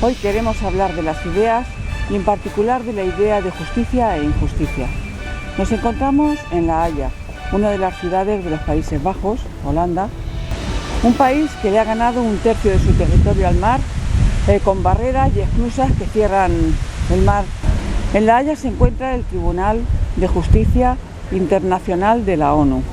Hoy queremos hablar de las ideas y en particular de la idea de justicia e injusticia. Nos encontramos en La Haya, una de las ciudades de los Países Bajos, Holanda, un país que le ha ganado un tercio de su territorio al mar, con barreras y esclusas que cierran el mar. En La Haya se encuentra el Tribunal de Justicia Internacional de la ONU.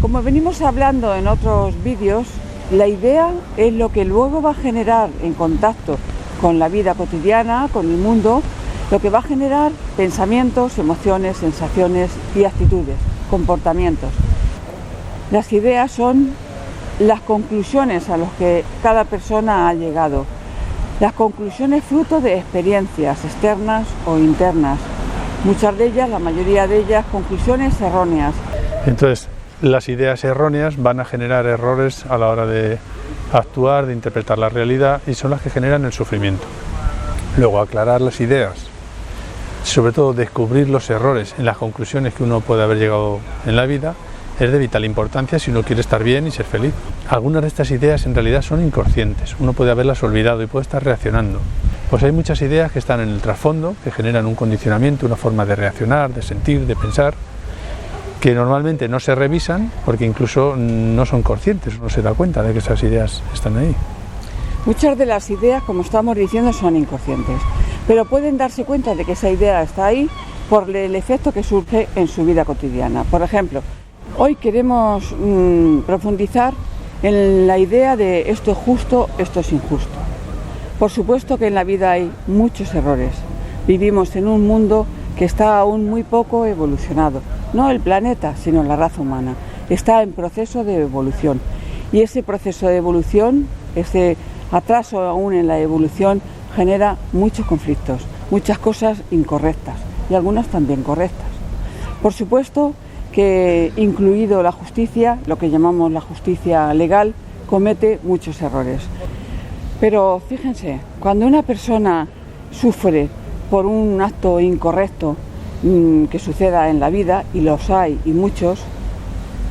Como venimos hablando en otros vídeos, la idea es lo que luego va a generar en contacto con la vida cotidiana, con el mundo, lo que va a generar pensamientos, emociones, sensaciones y actitudes, comportamientos. Las ideas son las conclusiones a las que cada persona ha llegado. Las conclusiones fruto de experiencias externas o internas. Muchas de ellas, la mayoría de ellas, conclusiones erróneas. Entonces, las ideas erróneas van a generar errores a la hora de actuar, de interpretar la realidad, y son las que generan el sufrimiento. Luego, aclarar las ideas, sobre todo descubrir los errores en las conclusiones que uno puede haber llegado en la vida, es de vital importancia si uno quiere estar bien y ser feliz. Algunas de estas ideas en realidad son inconscientes, uno puede haberlas olvidado y puede estar reaccionando. Pues hay muchas ideas que están en el trasfondo, que generan un condicionamiento, una forma de reaccionar, de sentir, de pensar, que normalmente no se revisan porque incluso no son conscientes, uno se da cuenta de que esas ideas están ahí. Muchas de las ideas, como estamos diciendo, son inconscientes, pero pueden darse cuenta de que esa idea está ahí por el efecto que surge en su vida cotidiana. Por ejemplo, hoy queremos profundizar en la idea de esto es justo, esto es injusto. Por supuesto que en la vida hay muchos errores. Vivimos en un mundo que está aún muy poco evolucionado. No el planeta, sino la raza humana. Está en proceso de evolución. Y ese proceso de evolución, ese atraso aún en la evolución, genera muchos conflictos, muchas cosas incorrectas y algunas también correctas. Por supuesto que, incluido la justicia, lo que llamamos la justicia legal, comete muchos errores. Pero fíjense, cuando una persona sufre por un acto incorrecto que suceda en la vida, y los hay y muchos,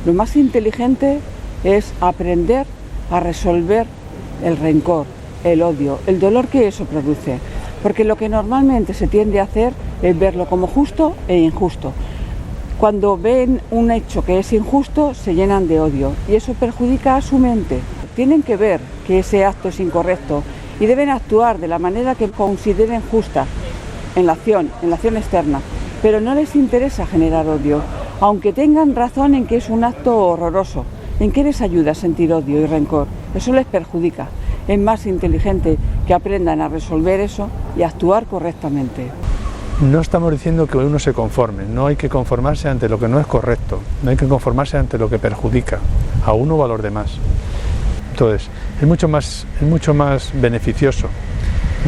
lo más inteligente es aprender a resolver el rencor, el odio, el dolor que eso produce. Porque lo que normalmente se tiende a hacer es verlo como justo e injusto. Cuando ven un hecho que es injusto, se llenan de odio y eso perjudica a su mente. Tienen que ver que ese acto es incorrecto y deben actuar de la manera que consideren justa en la acción externa, pero no les interesa generar odio, aunque tengan razón en que es un acto horroroso. ¿En qué les ayuda a sentir odio y rencor? Eso les perjudica. Es más inteligente que aprendan a resolver eso y a actuar correctamente. No estamos diciendo que uno se conforme, no hay que conformarse ante lo que no es correcto, no hay que conformarse ante lo que perjudica a uno o a los demás. Entonces, es mucho más beneficioso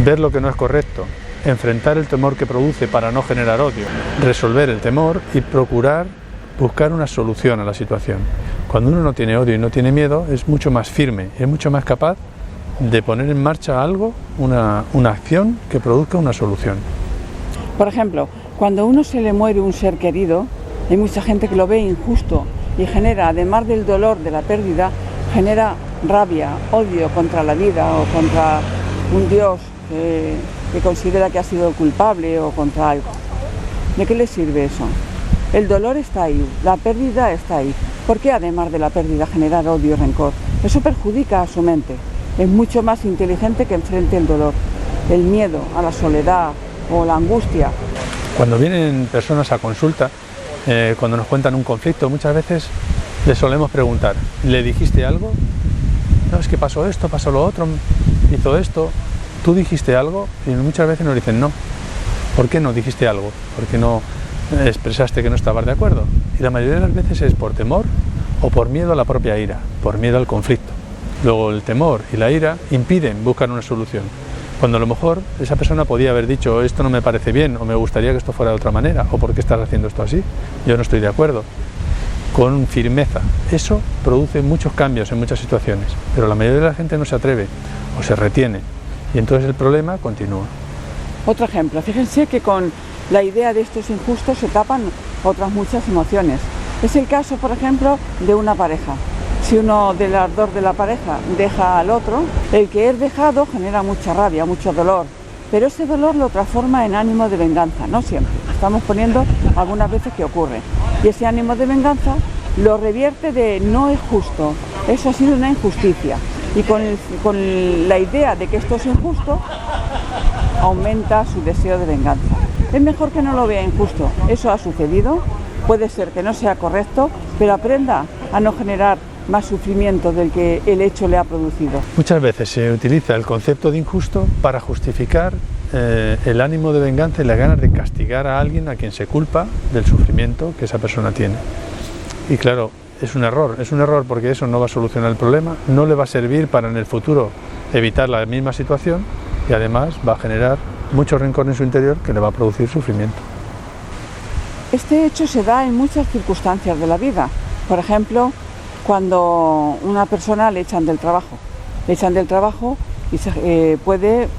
ver lo que no es correcto, enfrentar el temor que produce para no generar odio, resolver el temor y procurar buscar una solución a la situación. Cuando uno no tiene odio y no tiene miedo, es mucho más firme, es mucho más capaz de poner en marcha algo, una acción que produzca una solución. Por ejemplo, cuando a uno se le muere un ser querido, hay mucha gente que lo ve injusto y genera, además del dolor de la pérdida, genera rabia, odio contra la vida o contra un Dios que considera que ha sido culpable o contra algo. ¿De qué le sirve eso? El dolor está ahí, la pérdida está ahí. ¿Por qué además de la pérdida generar odio y rencor? Eso perjudica a su mente. Es mucho más inteligente que enfrente el dolor, el miedo a la soledad o la angustia. Cuando vienen personas a consulta, cuando nos cuentan un conflicto, muchas veces les solemos preguntar, ¿le dijiste algo? No, es que pasó esto, pasó lo otro, hizo esto. ¿Tú dijiste algo? Y muchas veces nos dicen no. ¿Por qué no dijiste algo? ¿Por qué no expresaste que no estabas de acuerdo? Y la mayoría de las veces es por temor o por miedo a la propia ira, por miedo al conflicto. Luego el temor y la ira impiden buscar una solución, cuando a lo mejor esa persona podía haber dicho esto no me parece bien, o me gustaría que esto fuera de otra manera, o ¿por qué estás haciendo esto así? Yo no estoy de acuerdo. Con firmeza. Eso produce muchos cambios en muchas situaciones, pero la mayoría de la gente no se atreve o se retiene y entonces el problema continúa. Otro ejemplo, fíjense que con la idea de esto es injusto se tapan otras muchas emociones. Es el caso, por ejemplo, de una pareja. Si uno de las dos de la pareja deja al otro, el que es dejado genera mucha rabia, mucho dolor, pero ese dolor lo transforma en ánimo de venganza, no siempre. Estamos poniendo algunas veces que ocurre. Y ese ánimo de venganza lo revierte de no es justo, eso ha sido una injusticia. Y con la idea de que esto es injusto, aumenta su deseo de venganza. Es mejor que no lo vea injusto, eso ha sucedido, puede ser que no sea correcto, pero aprenda a no generar más sufrimiento del que el hecho le ha producido. Muchas veces se utiliza el concepto de injusto para justificar el ánimo de venganza y las ganas de castigar a alguien a quien se culpa del sufrimiento que esa persona tiene. Y claro, es un error porque eso no va a solucionar el problema, no le va a servir para en el futuro evitar la misma situación y además va a generar mucho rencor en su interior que le va a producir sufrimiento. Este hecho se da en muchas circunstancias de la vida. Por ejemplo, cuando una persona le echan del trabajo y puede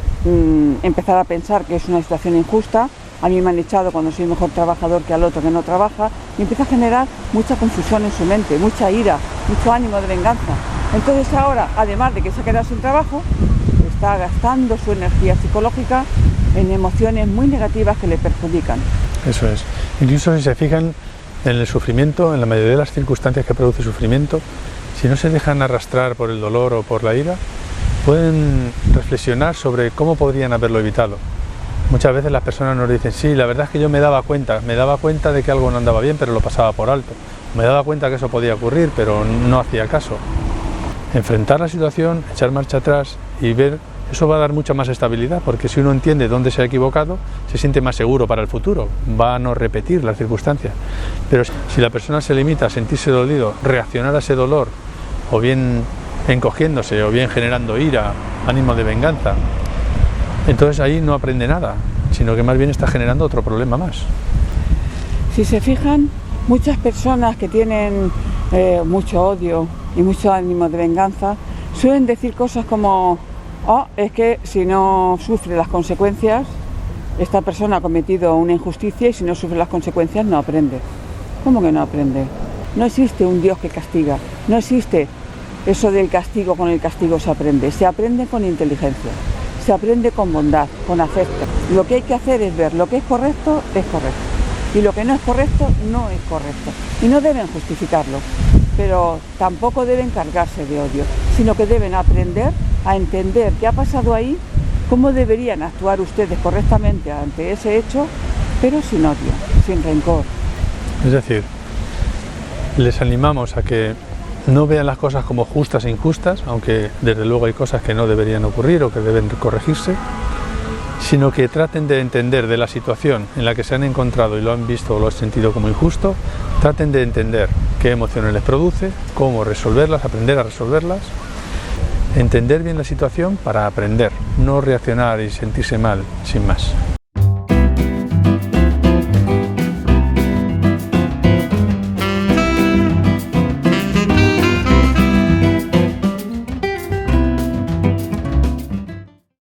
empezar a pensar que es una situación injusta. A mí me han echado cuando soy mejor trabajador que al otro que no trabaja, y empieza a generar mucha confusión en su mente, mucha ira, mucho ánimo de venganza. Entonces ahora, además de que se ha quedado sin trabajo, está gastando su energía psicológica en emociones muy negativas que le perjudican. Eso es. Incluso si se fijan en el sufrimiento, en la mayoría de las circunstancias que produce sufrimiento, si no se dejan arrastrar por el dolor o por la ira, pueden reflexionar sobre cómo podrían haberlo evitado. Muchas veces las personas nos dicen, sí, la verdad es que yo me daba cuenta de que algo no andaba bien, pero lo pasaba por alto. Me daba cuenta que eso podía ocurrir, pero no hacía caso. Enfrentar la situación, echar marcha atrás y ver, eso va a dar mucha más estabilidad, porque si uno entiende dónde se ha equivocado, se siente más seguro para el futuro, va a no repetir las circunstancias. Pero si la persona se limita a sentirse dolido, reaccionar a ese dolor, o bien encogiéndose, o bien generando ira, ánimo de venganza, entonces ahí no aprende nada, sino que más bien está generando otro problema más. Si se fijan, muchas personas que tienen mucho odio y mucho ánimo de venganza suelen decir cosas como: oh, es que si no sufre las consecuencias, esta persona ha cometido una injusticia y si no sufre las consecuencias no aprende. ¿Cómo que no aprende? No existe un Dios que castiga, no existe eso del castigo, con el castigo se aprende con inteligencia. Se aprende con bondad, con afecto. Lo que hay que hacer es ver lo que es correcto y lo que no es correcto no es correcto. Y no deben justificarlo, pero tampoco deben cargarse de odio, sino que deben aprender a entender qué ha pasado ahí, cómo deberían actuar ustedes correctamente ante ese hecho, pero sin odio, sin rencor. Es decir, les animamos a que no vean las cosas como justas e injustas, aunque desde luego hay cosas que no deberían ocurrir o que deben corregirse, sino que traten de entender de la situación en la que se han encontrado y lo han visto o lo han sentido como injusto, traten de entender qué emociones les produce, cómo resolverlas, aprender a resolverlas, entender bien la situación para aprender, no reaccionar y sentirse mal sin más.